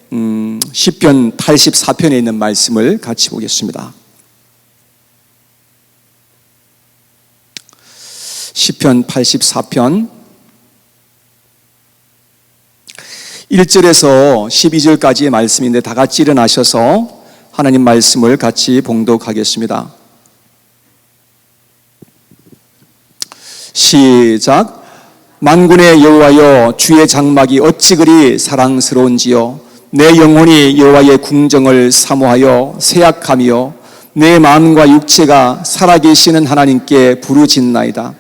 시편 84편에 있는 말씀을 같이 보겠습니다. 시편 84편 1절에서 12절까지의 말씀인데 다 같이 일어나셔서 하나님 말씀을 같이 봉독하겠습니다. 시작. 만군의 여호와여, 주의 장막이 어찌 그리 사랑스러운지요. 내 영혼이 여호와의 궁정을 사모하여 새약하며 내 마음과 육체가 살아계시는 하나님께 부르짖나이다.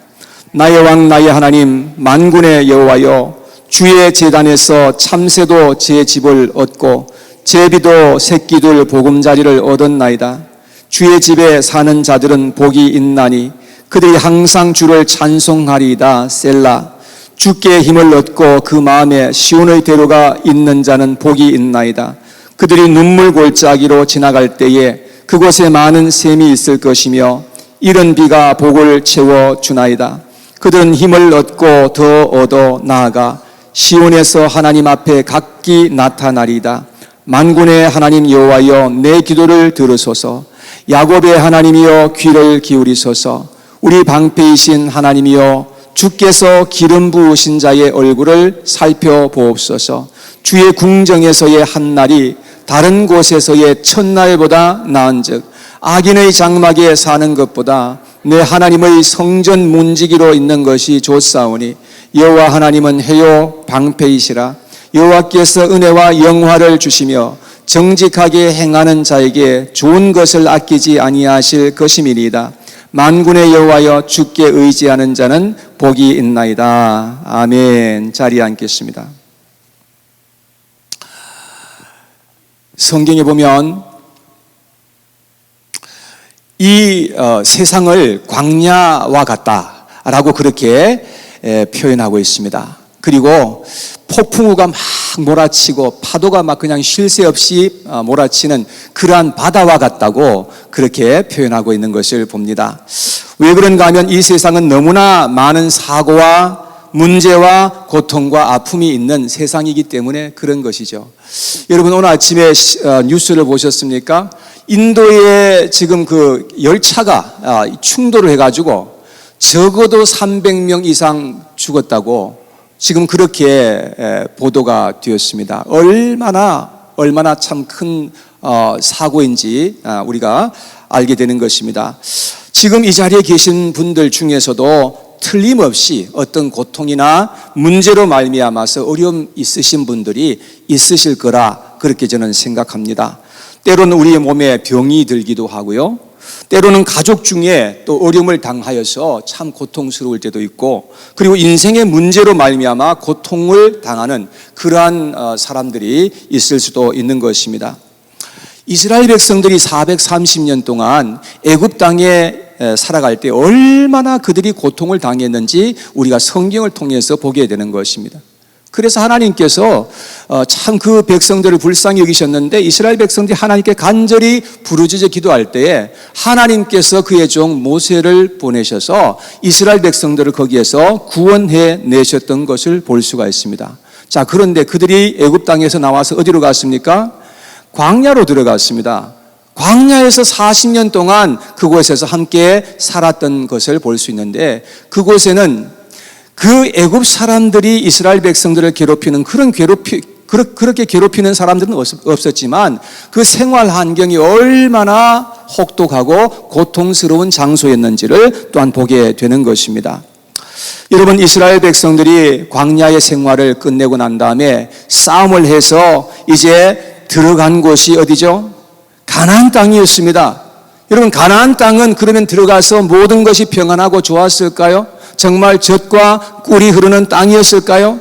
나의 왕 나의 하나님, 만군의 여호와여, 주의 제단에서 참새도 제 집을 얻고 제비도 새끼들 보금자리를 얻었나이다. 주의 집에 사는 자들은 복이 있나니 그들이 항상 주를 찬송하리이다. 셀라. 주께 힘을 얻고 그 마음에 시온의 대로가 있는 자는 복이 있나이다. 그들이 눈물 골짜기로 지나갈 때에 그곳에 많은 샘이 있을 것이며 이른 비가 복을 채워주나이다. 그들은 힘을 얻고 더 얻어 나아가 시온에서 하나님 앞에 각기 나타나리이다. 만군의 하나님 여호와여, 내 기도를 들으소서. 야곱의 하나님이여, 귀를 기울이소서. 우리 방패이신 하나님이여, 주께서 기름 부으신 자의 얼굴을 살펴보옵소서. 주의 궁정에서의 한 날이 다른 곳에서의 첫날보다 나은즉 악인의 장막에 사는 것보다 내 하나님의 성전 문지기로 있는 것이 좋사오니 여호와 하나님은 해요 방패이시라. 여호와께서 은혜와 영화를 주시며 정직하게 행하는 자에게 좋은 것을 아끼지 아니하실 것임이니이다. 만군의 여호와여, 주께 의지하는 자는 복이 있나이다. 아멘. 자리에 앉겠습니다. 성경에 보면 이 세상을 광야와 같다라고 그렇게 표현하고 있습니다. 그리고 폭풍우가 막 몰아치고 파도가 막 그냥 쉴 새 없이 몰아치는 그러한 바다와 같다고 그렇게 표현하고 있는 것을 봅니다. 왜 그런가 하면 이 세상은 너무나 많은 사고와 문제와 고통과 아픔이 있는 세상이기 때문에 그런 것이죠. 여러분, 오늘 아침에 뉴스를 보셨습니까? 인도에 지금 그 열차가 충돌을 해가지고 적어도 300명 이상 죽었다고 지금 그렇게 보도가 되었습니다. 얼마나 참 큰 사고인지 우리가 알게 되는 것입니다. 지금 이 자리에 계신 분들 중에서도 틀림없이 어떤 고통이나 문제로 말미암아서 어려움 있으신 분들이 있으실 거라 그렇게 저는 생각합니다. 때로는 우리의 몸에 병이 들기도 하고요. 때로는 가족 중에 또 어려움을 당하여서 참 고통스러울 때도 있고, 그리고 인생의 문제로 말미암아 고통을 당하는 그러한 사람들이 있을 수도 있는 것입니다. 이스라엘 백성들이 430년 동안 애굽 땅에 살아갈 때 얼마나 그들이 고통을 당했는지 우리가 성경을 통해서 보게 되는 것입니다. 그래서 하나님께서 참 그 백성들을 불쌍히 여기셨는데, 이스라엘 백성들이 하나님께 간절히 부르짖어 기도할 때에 하나님께서 그의 종 모세를 보내셔서 이스라엘 백성들을 거기에서 구원해 내셨던 것을 볼 수가 있습니다. 자, 그런데 그들이 애굽 땅에서 나와서 어디로 갔습니까? 광야로 들어갔습니다. 광야에서 40년 동안 그곳에서 함께 살았던 것을 볼 수 있는데, 그곳에는 그 애굽 사람들이 이스라엘 백성들을 괴롭히는 그렇게 괴롭히는 사람들은 없었지만 그 생활 환경이 얼마나 혹독하고 고통스러운 장소였는지를 또한 보게 되는 것입니다. 여러분, 이스라엘 백성들이 광야의 생활을 끝내고 난 다음에 싸움을 해서 이제 들어간 곳이 어디죠? 가나안 땅이었습니다. 여러분, 가나안 땅은 그러면 들어가서 모든 것이 평안하고 좋았을까요? 정말 젖과 꿀이 흐르는 땅이었을까요?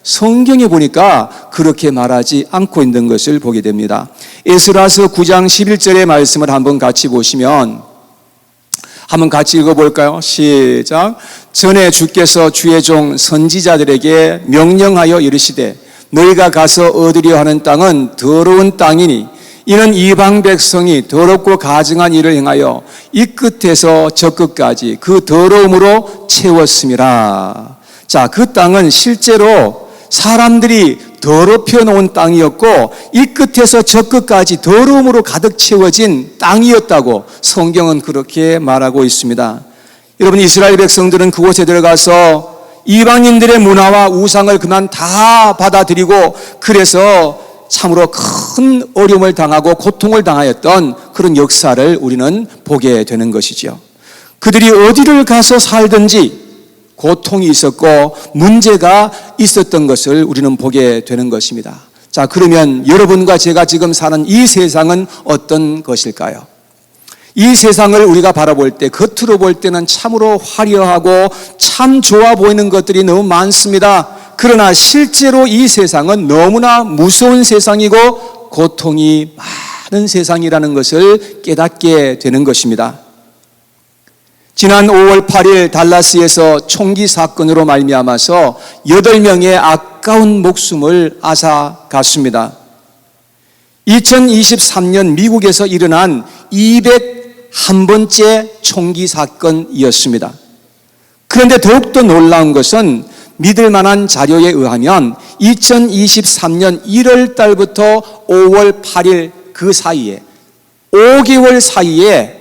성경에 보니까 그렇게 말하지 않고 있는 것을 보게 됩니다. 에스라서 9장 11절의 말씀을 한번 같이 보시면, 한번 같이 읽어볼까요? 시작. 전에 주께서 주의 종 선지자들에게 명령하여 이르시되 너희가 가서 얻으려 하는 땅은 더러운 땅이니 이는 이방 백성이 더럽고 가증한 일을 행하여 이 끝에서 저 끝까지 그 더러움으로 채웠음이라. 자, 그 땅은 실제로 사람들이 더럽혀 놓은 땅이었고 이 끝에서 저 끝까지 더러움으로 가득 채워진 땅이었다고 성경은 그렇게 말하고 있습니다. 여러분, 이스라엘 백성들은 그곳에 들어가서 이방인들의 문화와 우상을 그만 다 받아들이고 그래서 참으로 큰 어려움을 당하고 고통을 당하였던 그런 역사를 우리는 보게 되는 것이죠. 그들이 어디를 가서 살든지 고통이 있었고 문제가 있었던 것을 우리는 보게 되는 것입니다. 자, 그러면 여러분과 제가 지금 사는 이 세상은 어떤 것일까요? 이 세상을 우리가 바라볼 때 겉으로 볼 때는 참으로 화려하고 참 좋아 보이는 것들이 너무 많습니다. 그러나 실제로 이 세상은 너무나 무서운 세상이고 고통이 많은 세상이라는 것을 깨닫게 되는 것입니다. 지난 5월 8일 달라스에서 총기 사건으로 말미암아서 8명의 아까운 목숨을 앗아갔습니다. 2023년 미국에서 일어난 201번째 총기 사건이었습니다. 그런데 더욱더 놀라운 것은 믿을 만한 자료에 의하면 2023년 1월 달부터 5월 8일 그 사이에 5개월 사이에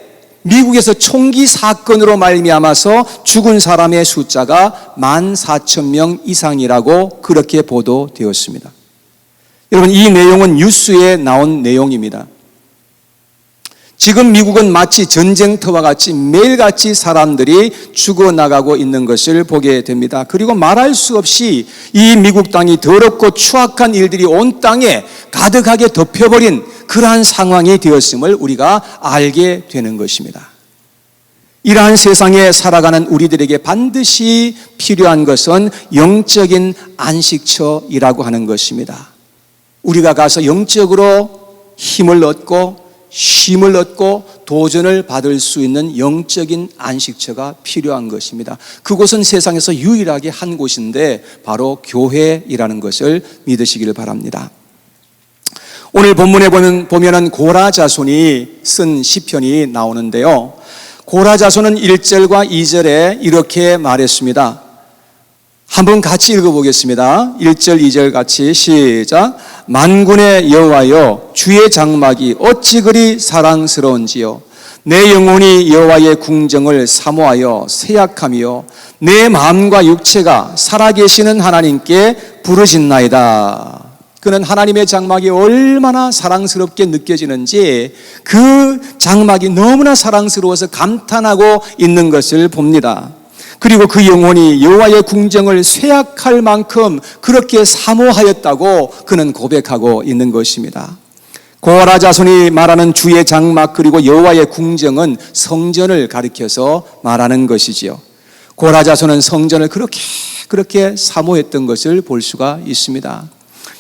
미국에서 총기 사건으로 말미암아서 죽은 사람의 숫자가 14,000명 이상이라고 그렇게 보도되었습니다. 여러분, 이 내용은 뉴스에 나온 내용입니다. 지금 미국은 마치 전쟁터와 같이 매일같이 사람들이 죽어나가고 있는 것을 보게 됩니다. 그리고 말할 수 없이 이 미국 땅이 더럽고 추악한 일들이 온 땅에 가득하게 덮여버린 그러한 상황이 되었음을 우리가 알게 되는 것입니다. 이러한 세상에 살아가는 우리들에게 반드시 필요한 것은 영적인 안식처이라고 하는 것입니다. 우리가 가서 영적으로 힘을 얻고 쉼을 얻고 도전을 받을 수 있는 영적인 안식처가 필요한 것입니다. 그곳은 세상에서 유일하게 한 곳인데 바로 교회이라는 것을 믿으시길 바랍니다. 오늘 본문에 보면은 고라 자손이 쓴 시편이 나오는데요. 고라 자손은 1절과 2절에 이렇게 말했습니다. 한번 같이 읽어보겠습니다. 1절, 2절 같이 시작. 만군의 여호와여, 주의 장막이 어찌 그리 사랑스러운지요. 내 영혼이 여호와의 궁정을 사모하여 새약하며 내 마음과 육체가 살아계시는 하나님께 부르짖나이다. 그는 하나님의 장막이 얼마나 사랑스럽게 느껴지는지 그 장막이 너무나 사랑스러워서 감탄하고 있는 것을 봅니다. 그리고 그 영혼이 여호와의 궁정을 쇠약할 만큼 그렇게 사모하였다고 그는 고백하고 있는 것입니다. 고라 자손이 말하는 주의 장막 그리고 여호와의 궁정은 성전을 가리켜서 말하는 것이지요. 고라 자손은 성전을 그렇게 사모했던 것을 볼 수가 있습니다.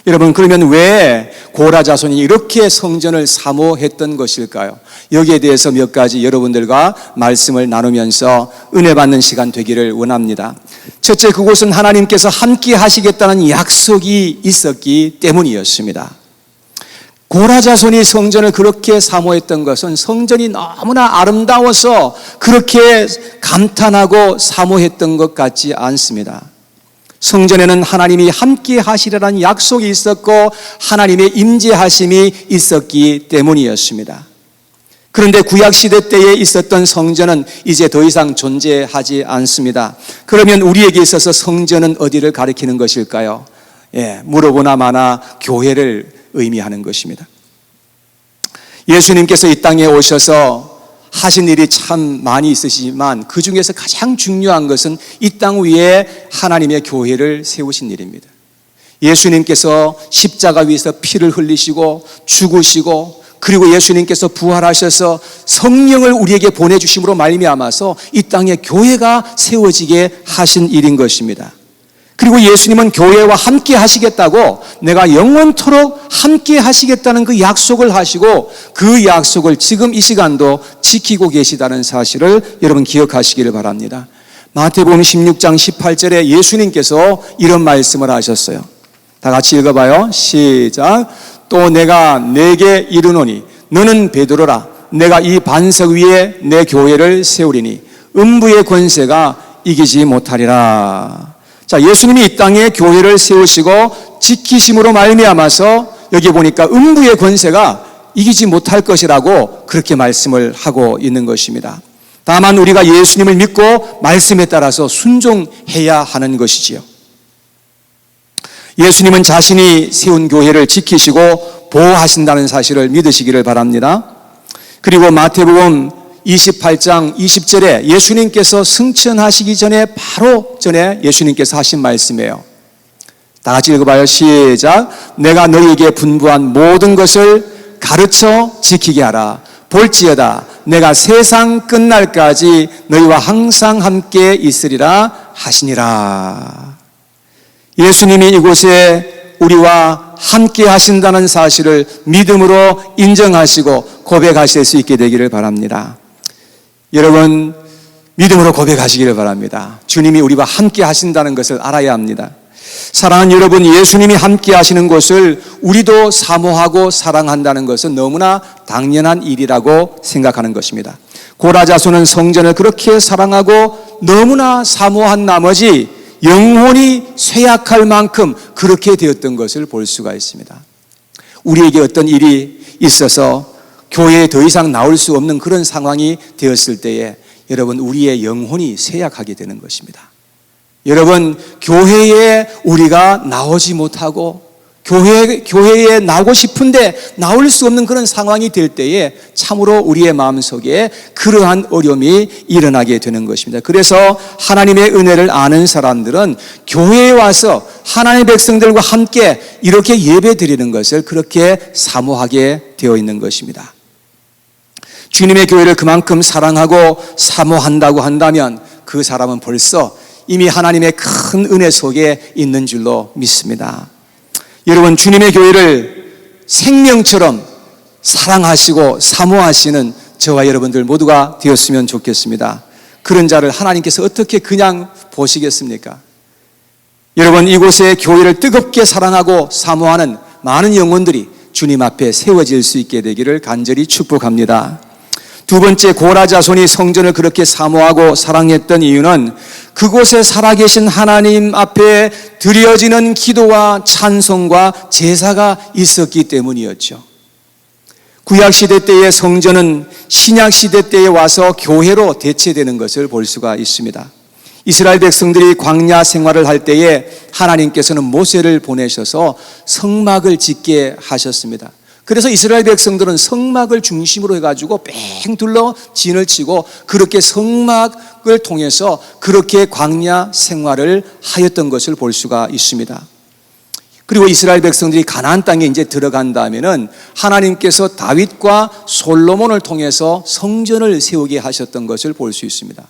여러분, 그러면 왜 고라 자손이 이렇게 성전을 사모했던 것일까요? 여기에 대해서 몇 가지 여러분들과 말씀을 나누면서 은혜 받는 시간 되기를 원합니다. 첫째, 그곳은 하나님께서 함께 하시겠다는 약속이 있었기 때문이었습니다. 고라 자손이 성전을 그렇게 사모했던 것은 성전이 너무나 아름다워서 그렇게 감탄하고 사모했던 것 같지 않습니다. 성전에는 하나님이 함께 하시리라는 약속이 있었고 하나님의 임재하심이 있었기 때문이었습니다. 그런데 구약시대 때에 있었던 성전은 이제 더 이상 존재하지 않습니다. 그러면 우리에게 있어서 성전은 어디를 가리키는 것일까요? 물어보나 마나 교회를 의미하는 것입니다. 예수님께서 이 땅에 오셔서 하신 일이 참 많이 있으시지만 그 중에서 가장 중요한 것은 이 땅 위에 하나님의 교회를 세우신 일입니다. 예수님께서 십자가 위에서 피를 흘리시고 죽으시고 그리고 예수님께서 부활하셔서 성령을 우리에게 보내주심으로 말미암아서 이 땅에 교회가 세워지게 하신 일인 것입니다. 그리고 예수님은 교회와 함께 하시겠다고 내가 영원토록 함께 하시겠다는 그 약속을 하시고 그 약속을 지금 이 시간도 지키고 계시다는 사실을 여러분 기억하시기를 바랍니다. 마태복음 16장 18절에 예수님께서 이런 말씀을 하셨어요. 다 같이 읽어봐요. 시작. 또 내가 내게 이르노니 너는 베드로라. 내가 이 반석 위에 내 교회를 세우리니 음부의 권세가 이기지 못하리라. 자, 예수님이 이 땅에 교회를 세우시고 지키심으로 말미암아서 여기 보니까 음부의 권세가 이기지 못할 것이라고 그렇게 말씀을 하고 있는 것입니다. 다만 우리가 예수님을 믿고 말씀에 따라서 순종해야 하는 것이지요. 예수님은 자신이 세운 교회를 지키시고 보호하신다는 사실을 믿으시기를 바랍니다. 그리고 마태복음 28장 20절에 예수님께서 승천하시기 전에 바로 전에 예수님께서 하신 말씀이에요. 다 같이 읽어봐요. 시작. 내가 너희에게 분부한 모든 것을 가르쳐 지키게 하라. 볼지어다 내가 세상 끝날까지 너희와 항상 함께 있으리라 하시니라. 예수님이 이곳에 우리와 함께 하신다는 사실을 믿음으로 인정하시고 고백하실 수 있게 되기를 바랍니다. 여러분, 믿음으로 고백하시기를 바랍니다. 주님이 우리와 함께 하신다는 것을 알아야 합니다. 사랑하는 여러분, 예수님이 함께 하시는 것을 우리도 사모하고 사랑한다는 것은 너무나 당연한 일이라고 생각하는 것입니다. 고라자손은 성전을 그렇게 사랑하고 너무나 사모한 나머지 영혼이 쇠약할 만큼 그렇게 되었던 것을 볼 수가 있습니다. 우리에게 어떤 일이 있어서 교회에 더 이상 나올 수 없는 그런 상황이 되었을 때에 여러분, 우리의 영혼이 쇠약하게 되는 것입니다. 여러분, 교회에 우리가 나오지 못하고 교회에 나오고 싶은데 나올 수 없는 그런 상황이 될 때에 참으로 우리의 마음속에 그러한 어려움이 일어나게 되는 것입니다. 그래서 하나님의 은혜를 아는 사람들은 교회에 와서 하나님의 백성들과 함께 이렇게 예배 드리는 것을 그렇게 사모하게 되어 있는 것입니다. 주님의 교회를 그만큼 사랑하고 사모한다고 한다면 그 사람은 벌써 이미 하나님의 큰 은혜 속에 있는 줄로 믿습니다. 여러분, 주님의 교회를 생명처럼 사랑하시고 사모하시는 저와 여러분들 모두가 되었으면 좋겠습니다. 그런 자를 하나님께서 어떻게 그냥 보시겠습니까? 여러분, 이곳에 교회를 뜨겁게 사랑하고 사모하는 많은 영혼들이 주님 앞에 세워질 수 있게 되기를 간절히 축복합니다. 두 번째, 고라자손이 성전을 그렇게 사모하고 사랑했던 이유는 그곳에 살아계신 하나님 앞에 드려지는 기도와 찬송과 제사가 있었기 때문이었죠. 구약시대 때의 성전은 신약시대 때에 와서 교회로 대체되는 것을 볼 수가 있습니다. 이스라엘 백성들이 광야 생활을 할 때에 하나님께서는 모세를 보내셔서 성막을 짓게 하셨습니다. 그래서 이스라엘 백성들은 성막을 중심으로 해가지고 뺑 둘러 진을 치고 그렇게 성막을 통해서 그렇게 광야 생활을 하였던 것을 볼 수가 있습니다. 그리고 이스라엘 백성들이 가나안 땅에 이제 들어간 다음에는 하나님께서 다윗과 솔로몬을 통해서 성전을 세우게 하셨던 것을 볼 수 있습니다.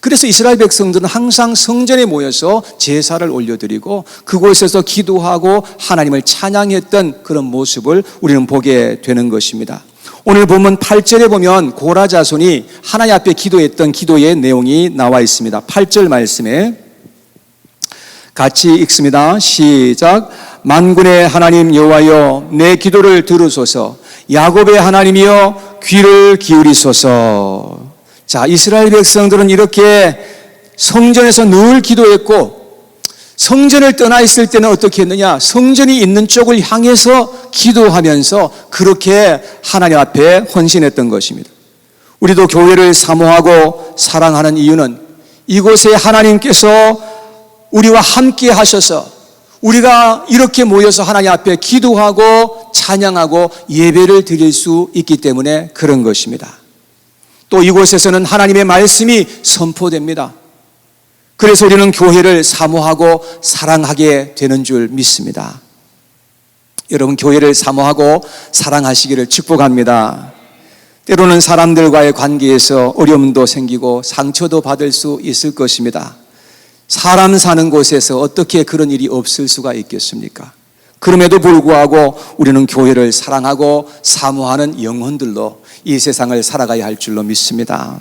그래서 이스라엘 백성들은 항상 성전에 모여서 제사를 올려드리고 그곳에서 기도하고 하나님을 찬양했던 그런 모습을 우리는 보게 되는 것입니다. 오늘 본문 8절에 보면 고라자손이 하나님 앞에 기도했던 기도의 내용이 나와 있습니다. 8절 말씀에 같이 읽습니다. 시작. 만군의 하나님 여호와여, 내 기도를 들으소서. 야곱의 하나님이여, 귀를 기울이소서. 자, 이스라엘 백성들은 이렇게 성전에서 늘 기도했고 성전을 떠나 있을 때는 어떻게 했느냐? 성전이 있는 쪽을 향해서 기도하면서 그렇게 하나님 앞에 헌신했던 것입니다. 우리도 교회를 사모하고 사랑하는 이유는 이곳에 하나님께서 우리와 함께 하셔서 우리가 이렇게 모여서 하나님 앞에 기도하고 찬양하고 예배를 드릴 수 있기 때문에 그런 것입니다. 또 이곳에서는 하나님의 말씀이 선포됩니다. 그래서 우리는 교회를 사모하고 사랑하게 되는 줄 믿습니다. 여러분, 교회를 사모하고 사랑하시기를 축복합니다. 때로는 사람들과의 관계에서 어려움도 생기고 상처도 받을 수 있을 것입니다. 사람 사는 곳에서 어떻게 그런 일이 없을 수가 있겠습니까? 그럼에도 불구하고 우리는 교회를 사랑하고 사모하는 영혼들로 이 세상을 살아가야 할 줄로 믿습니다.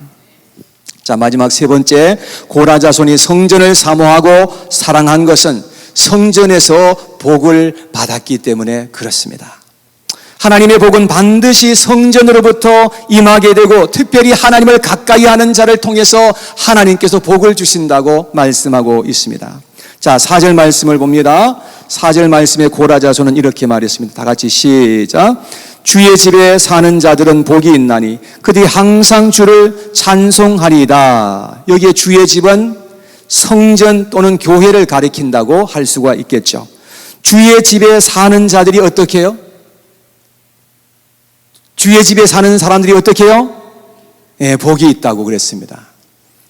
자, 마지막 세 번째, 고라자손이 성전을 사모하고 사랑한 것은 성전에서 복을 받았기 때문에 그렇습니다. 하나님의 복은 반드시 성전으로부터 임하게 되고 특별히 하나님을 가까이 하는 자를 통해서 하나님께서 복을 주신다고 말씀하고 있습니다. 자, 4절 말씀을 봅니다. 4절 말씀에 고라자손은 이렇게 말했습니다. 다 같이 시작. 주의 집에 사는 자들은 복이 있나니 그들이 항상 주를 찬송하리이다. 여기에 주의 집은 성전 또는 교회를 가리킨다고 할 수가 있겠죠. 주의 집에 사는 자들이 어떻게 해요? 주의 집에 사는 사람들이 어떻게 해요? 예, 복이 있다고 그랬습니다.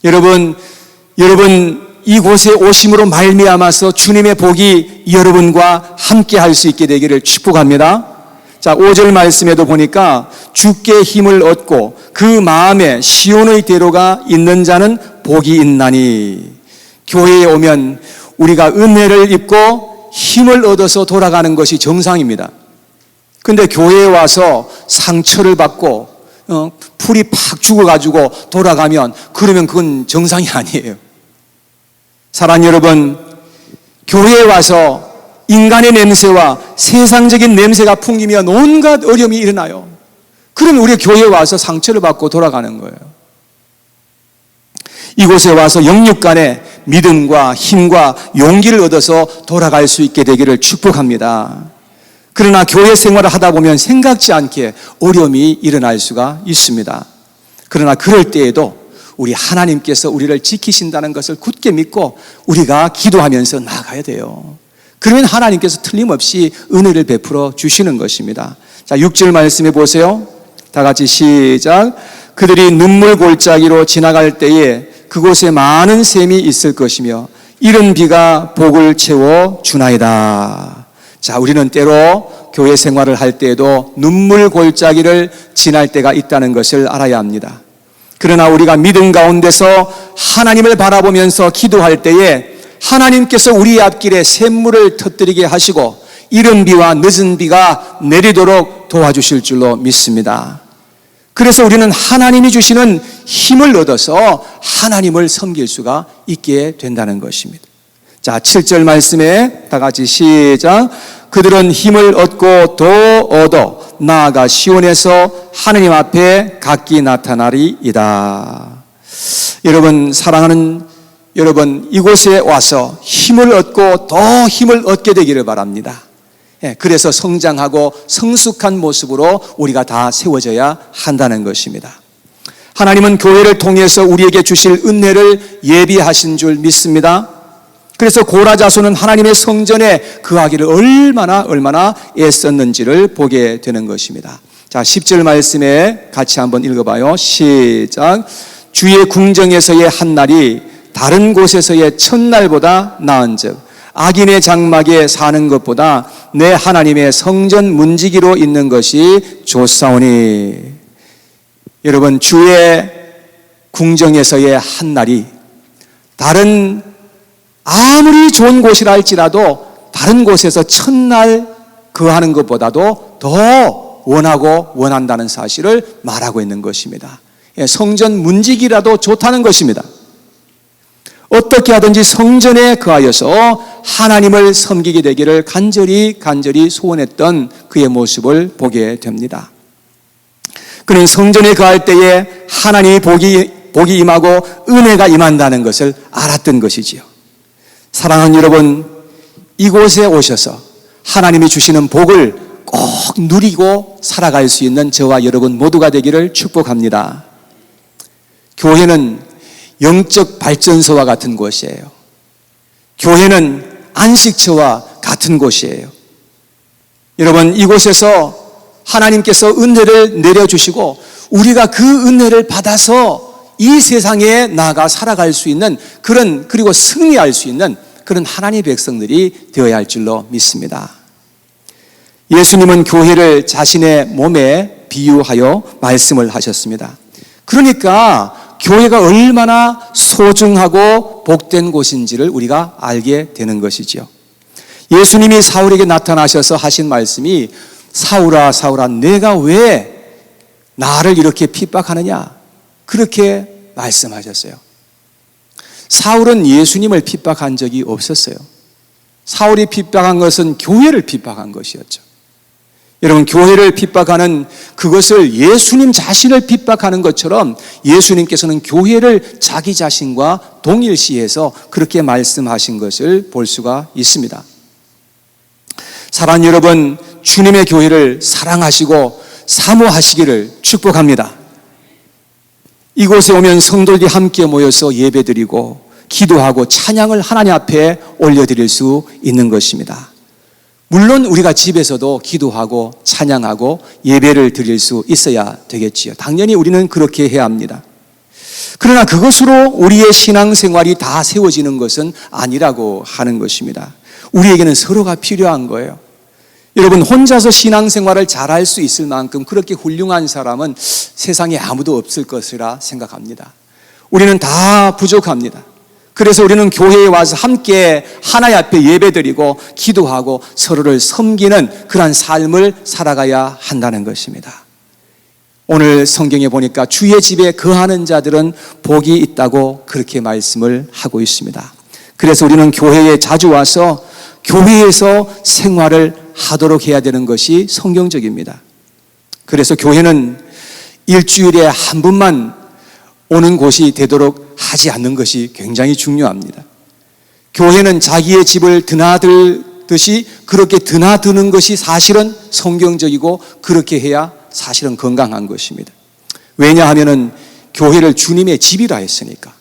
여러분 이곳에 오심으로 말미암아서 주님의 복이 여러분과 함께 할 수 있게 되기를 축복합니다. 자, 5절 말씀에도 보니까 주께 힘을 얻고 그 마음에 시온의 대로가 있는 자는 복이 있나니. 교회에 오면 우리가 은혜를 입고 힘을 얻어서 돌아가는 것이 정상입니다. 근데 교회에 와서 상처를 받고 풀이 팍 죽어가지고 돌아가면 그러면 그건 정상이 아니에요. 사랑하는 여러분, 교회에 와서 인간의 냄새와 세상적인 냄새가 풍기면 온갖 어려움이 일어나요. 그러면 우리 교회에 와서 상처를 받고 돌아가는 거예요. 이곳에 와서 영육 간의 믿음과 힘과 용기를 얻어서 돌아갈 수 있게 되기를 축복합니다. 그러나 교회 생활을 하다 보면 생각지 않게 어려움이 일어날 수가 있습니다. 그러나 그럴 때에도 우리 하나님께서 우리를 지키신다는 것을 굳게 믿고 우리가 기도하면서 나아가야 돼요. 그러면 하나님께서 틀림없이 은혜를 베풀어 주시는 것입니다. 자, 6절 말씀해 보세요. 다 같이 시작. 그들이 눈물 골짜기로 지나갈 때에 그곳에 많은 샘이 있을 것이며 이른 비가 복을 채워 주나이다. 자, 우리는 때로 교회 생활을 할 때에도 눈물 골짜기를 지날 때가 있다는 것을 알아야 합니다. 그러나 우리가 믿음 가운데서 하나님을 바라보면서 기도할 때에 하나님께서 우리 앞길에 샘물을 터뜨리게 하시고 이른 비와 늦은 비가 내리도록 도와주실 줄로 믿습니다. 그래서 우리는 하나님이 주시는 힘을 얻어서 하나님을 섬길 수가 있게 된다는 것입니다. 자, 7절 말씀에 다 같이 시작. 그들은 힘을 얻고 더 얻어 나아가 시온에서 하느님 앞에 각기 나타나리이다. 여러분, 사랑하는 여러분, 이곳에 와서 힘을 얻고 더 힘을 얻게 되기를 바랍니다. 그래서 성장하고 성숙한 모습으로 우리가 다 세워져야 한다는 것입니다. 하나님은 교회를 통해서 우리에게 주실 은혜를 예비하신 줄 믿습니다. 그래서 고라자손은 하나님의 성전에 거하기를 얼마나 애썼는지를 보게 되는 것입니다. 자, 10절 말씀에 같이 한번 읽어봐요. 시작. 주의 궁정에서의 한 날이 다른 곳에서의 첫날보다 나은즉 악인의 장막에 사는 것보다 내 하나님의 성전 문지기로 있는 것이 좋사오니. 여러분, 주의 궁정에서의 한 날이 다른 아무리 좋은 곳이라 할지라도 다른 곳에서 첫날 거하는 것보다도 더 원하고 원한다는 사실을 말하고 있는 것입니다. 성전 문지기라도 좋다는 것입니다. 어떻게 하든지 성전에 거하여서 하나님을 섬기게 되기를 간절히 소원했던 그의 모습을 보게 됩니다. 그는 성전에 거할 때에 하나님의 복이 임하고 은혜가 임한다는 것을 알았던 것이지요. 사랑하는 여러분, 이곳에 오셔서 하나님이 주시는 복을 꼭 누리고 살아갈 수 있는 저와 여러분 모두가 되기를 축복합니다. 교회는 영적 발전소와 같은 곳이에요. 교회는 안식처와 같은 곳이에요. 여러분, 이곳에서 하나님께서 은혜를 내려주시고 우리가 그 은혜를 받아서 이 세상에 나아가 살아갈 수 있는 그리고 승리할 수 있는 그런 하나님의 백성들이 되어야 할 줄로 믿습니다. 예수님은 교회를 자신의 몸에 비유하여 말씀을 하셨습니다. 그러니까 교회가 얼마나 소중하고 복된 곳인지를 우리가 알게 되는 것이지요. 예수님이 사울에게 나타나셔서 하신 말씀이 사울아 사울아 내가 왜 나를 이렇게 핍박하느냐, 그렇게 말씀하셨어요. 사울은 예수님을 핍박한 적이 없었어요. 사울이 핍박한 것은 교회를 핍박한 것이었죠. 여러분, 교회를 핍박하는 그것을 예수님 자신을 핍박하는 것처럼 예수님께서는 교회를 자기 자신과 동일시해서 그렇게 말씀하신 것을 볼 수가 있습니다. 사랑하는 여러분, 주님의 교회를 사랑하시고 사모하시기를 축복합니다. 이곳에 오면 성도들이 함께 모여서 예배드리고 기도하고 찬양을 하나님 앞에 올려드릴 수 있는 것입니다. 물론 우리가 집에서도 기도하고 찬양하고 예배를 드릴 수 있어야 되겠지요. 당연히 우리는 그렇게 해야 합니다. 그러나 그것으로 우리의 신앙생활이 다 세워지는 것은 아니라고 하는 것입니다. 우리에게는 서로가 필요한 거예요. 여러분, 혼자서 신앙생활을 잘할 수 있을 만큼 그렇게 훌륭한 사람은 세상에 아무도 없을 것이라 생각합니다. 우리는 다 부족합니다. 그래서 우리는 교회에 와서 함께 하나님 앞에 예배드리고 기도하고 서로를 섬기는 그러한 삶을 살아가야 한다는 것입니다. 오늘 성경에 보니까 주의 집에 거하는 자들은 복이 있다고 그렇게 말씀을 하고 있습니다. 그래서 우리는 교회에 자주 와서 교회에서 생활을 하도록 해야 되는 것이 성경적입니다. 그래서 교회는 일주일에 한 번만 오는 곳이 되도록 하지 않는 것이 굉장히 중요합니다. 교회는 자기의 집을 드나들듯이 그렇게 드나드는 것이 사실은 성경적이고 그렇게 해야 사실은 건강한 것입니다. 왜냐하면 교회를 주님의 집이라 했으니까.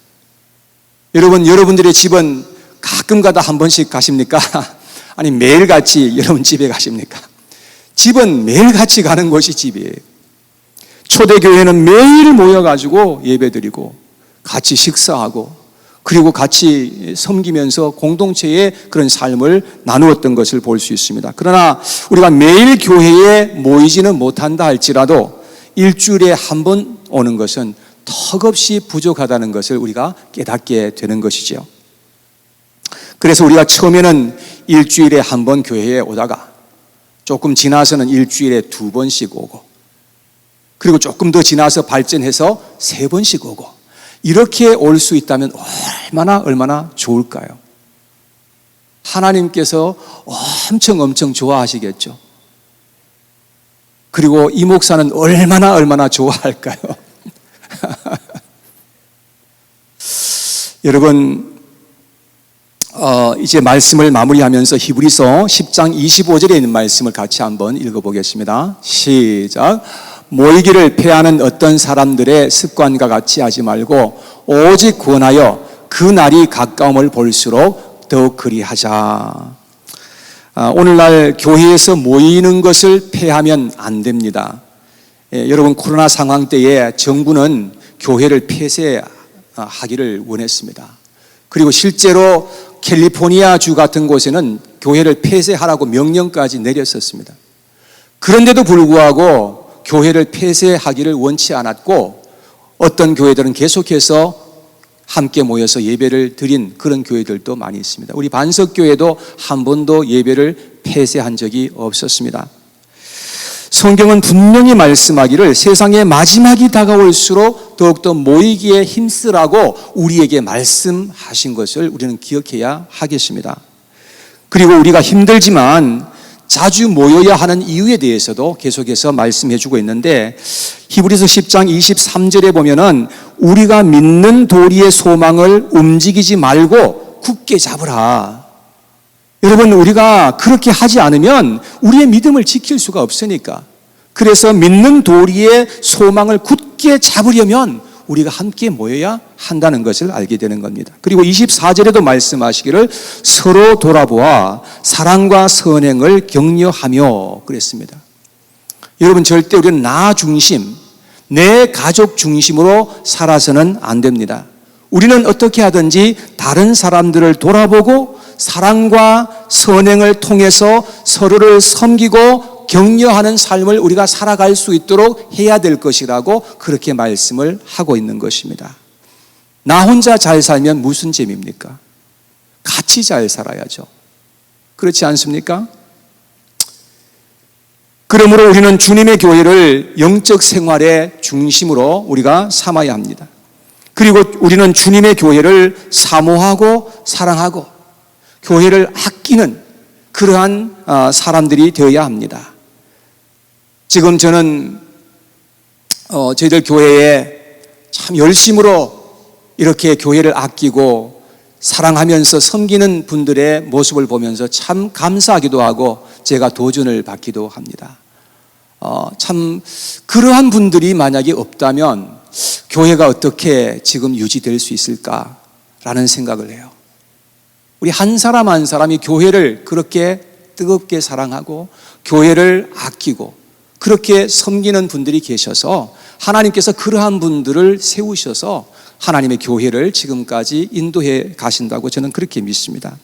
여러분, 여러분들의 집은 가끔 가다 한 번씩 가십니까? 아니 매일같이 여러분 집에 가십니까? 집은 매일같이 가는 곳이 집이에요. 초대교회는 매일 모여가지고 예배드리고 같이 식사하고 그리고 같이 섬기면서 공동체의 그런 삶을 나누었던 것을 볼 수 있습니다. 그러나 우리가 매일 교회에 모이지는 못한다 할지라도 일주일에 한 번 오는 것은 턱없이 부족하다는 것을 우리가 깨닫게 되는 것이죠. 그래서 우리가 처음에는 일주일에 한 번 교회에 오다가 조금 지나서는 일주일에 2번씩 오고 그리고 조금 더 지나서 발전해서 3번씩 오고 이렇게 올 수 있다면 얼마나 좋을까요? 하나님께서 엄청 좋아하시겠죠. 그리고 이 목사는 얼마나 좋아할까요? 여러분, 이제 말씀을 마무리하면서 히브리서 10장 25절에 있는 말씀을 같이 한번 읽어보겠습니다. 시작. 모이기를 패하는 어떤 사람들의 습관과 같이 하지 말고 오직 권하여 그 날이 가까움을 볼수록 더욱 그리하자. 오늘날 교회에서 모이는 것을 패하면 안 됩니다. 여러분, 코로나 상황 때에 정부는 교회를 폐쇄하기를 원했습니다. 그리고 실제로 캘리포니아 주 같은 곳에는 교회를 폐쇄하라고 명령까지 내렸었습니다. 그런데도 불구하고 교회를 폐쇄하기를 원치 않았고 어떤 교회들은 계속해서 함께 모여서 예배를 드린 그런 교회들도 많이 있습니다. 우리 반석교회도 한 번도 예배를 폐쇄한 적이 없었습니다. 성경은 분명히 말씀하기를 세상의 마지막이 다가올수록 더욱더 모이기에 힘쓰라고 우리에게 말씀하신 것을 우리는 기억해야 하겠습니다. 그리고 우리가 힘들지만 자주 모여야 하는 이유에 대해서도 계속해서 말씀해 주고 있는데 히브리서 10장 23절에 보면은 우리가 믿는 도리의 소망을 움직이지 말고 굳게 잡으라. 여러분, 우리가 그렇게 하지 않으면 우리의 믿음을 지킬 수가 없으니까. 그래서 믿는 도리의 소망을 굳게 잡으려면 우리가 함께 모여야 한다는 것을 알게 되는 겁니다. 그리고 24절에도 말씀하시기를 서로 돌아보아 사랑과 선행을 격려하며 그랬습니다. 여러분, 절대 우리는 나 중심, 내 가족 중심으로 살아서는 안 됩니다. 우리는 어떻게 하든지 다른 사람들을 돌아보고 사랑과 선행을 통해서 서로를 섬기고 격려하는 삶을 우리가 살아갈 수 있도록 해야 될 것이라고 그렇게 말씀을 하고 있는 것입니다. 나 혼자 잘 살면 무슨 재미입니까? 같이 잘 살아야죠. 그렇지 않습니까? 그러므로 우리는 주님의 교회를 영적 생활의 중심으로 우리가 삼아야 합니다. 그리고 우리는 주님의 교회를 사모하고 사랑하고 교회를 아끼는 그러한 사람들이 되어야 합니다. 지금 저는 저희들 교회에 참 열심으로 이렇게 교회를 아끼고 사랑하면서 섬기는 분들의 모습을 보면서 참 감사하기도 하고 제가 도전을 받기도 합니다. 참 그러한 분들이 만약에 없다면 교회가 어떻게 지금 유지될 수 있을까라는 생각을 해요. 우리 한 사람 한 사람이 교회를 그렇게 뜨겁게 사랑하고 교회를 아끼고 그렇게 섬기는 분들이 계셔서 하나님께서 그러한 분들을 세우셔서 하나님의 교회를 지금까지 인도해 가신다고 저는 그렇게 믿습니다.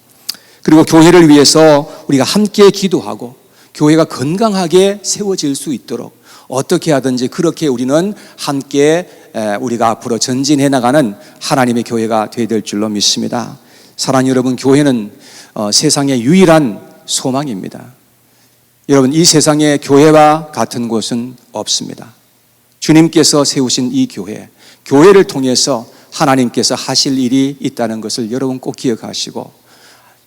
그리고 교회를 위해서 우리가 함께 기도하고 교회가 건강하게 세워질 수 있도록 어떻게 하든지 그렇게 우리는 함께 우리가 앞으로 전진해 나가는 하나님의 교회가 되어야 될 줄로 믿습니다. 사랑하는 여러분, 교회는 세상의 유일한 소망입니다. 여러분, 이 세상에 교회와 같은 곳은 없습니다. 주님께서 세우신 이 교회, 교회를 통해서 하나님께서 하실 일이 있다는 것을 여러분 꼭 기억하시고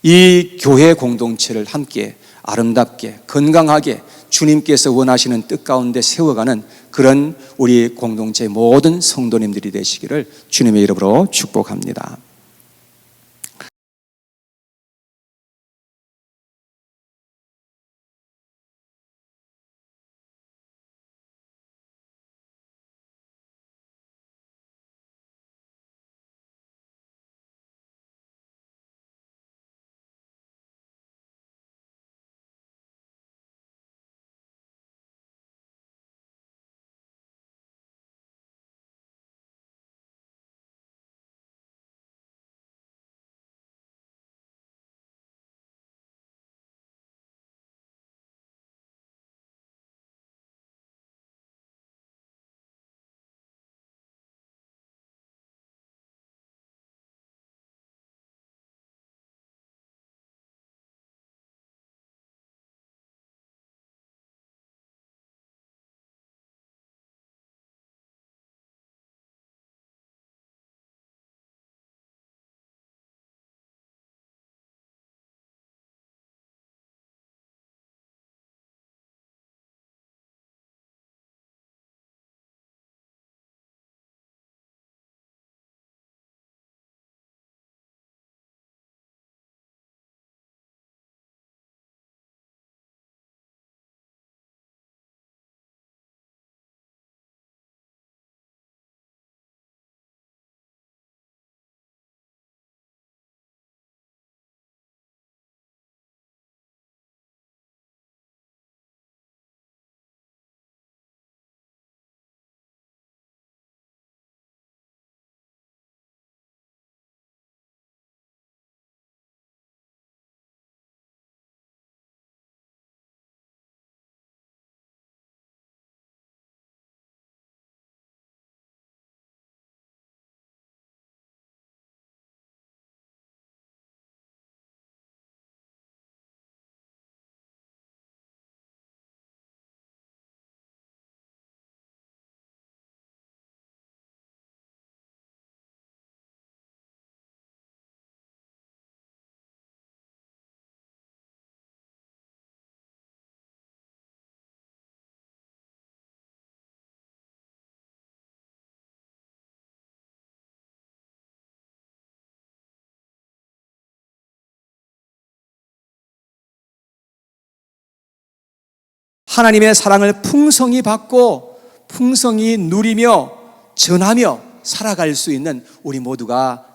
이 교회 공동체를 함께 아름답게 건강하게 주님께서 원하시는 뜻 가운데 세워가는 그런 우리 공동체 모든 성도님들이 되시기를 주님의 이름으로 축복합니다. 하나님의 사랑을 풍성히 받고 풍성히 누리며 전하며 살아갈 수 있는 우리 모두가